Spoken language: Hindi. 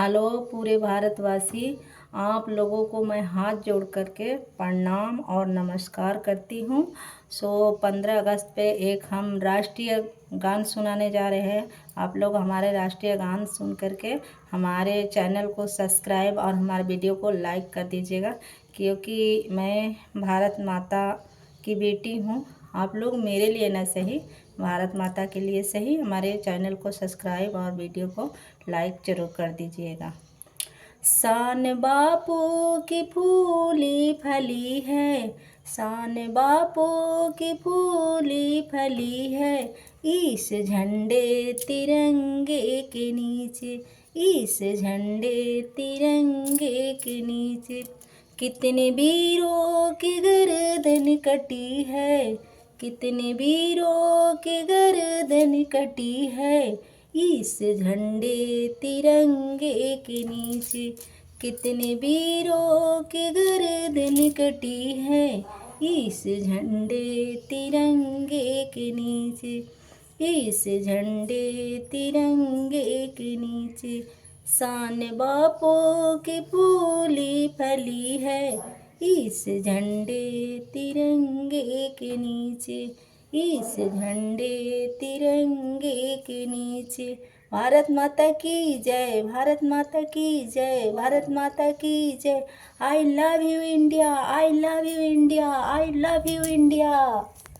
हेलो पूरे भारतवासी, आप लोगों को मैं हाथ जोड़ करके प्रणाम और नमस्कार करती हूँ। 15 अगस्त पे एक हम राष्ट्रीय गान सुनाने जा रहे हैं। आप लोग हमारे राष्ट्रीय गान सुन करके हमारे चैनल को सब्सक्राइब और हमारे वीडियो को लाइक कर दीजिएगा, क्योंकि मैं भारत माता की बेटी हूँ। आप लोग मेरे लिए न सही, भारत माता के लिए सही हमारे चैनल को सब्सक्राइब और वीडियो को लाइक ज़रूर कर दीजिएगा। शान बापू की फूली फली है, शान बापू की फूली फली है, इस झंडे तिरंगे के नीचे, इस झंडे तिरंगे के नीचे। कितने वीरों की गर्दन कटी है, कितने वीरों की गर्दन कटी है, इस झंडे तिरंगे के नीचे। कितने वीरों की गर्दन कटी है, इस झंडे तिरंगे के नीचे, इस झंडे तिरंगे के नीचे। शान बापू की फूली फली है, इस झंडे तिरंगे के नीचे, इस झंडे तिरंगे के नीचे। भारत माता की जय, भारत माता की जय, भारत माता की जय। I love you India, I love you India, I love you India.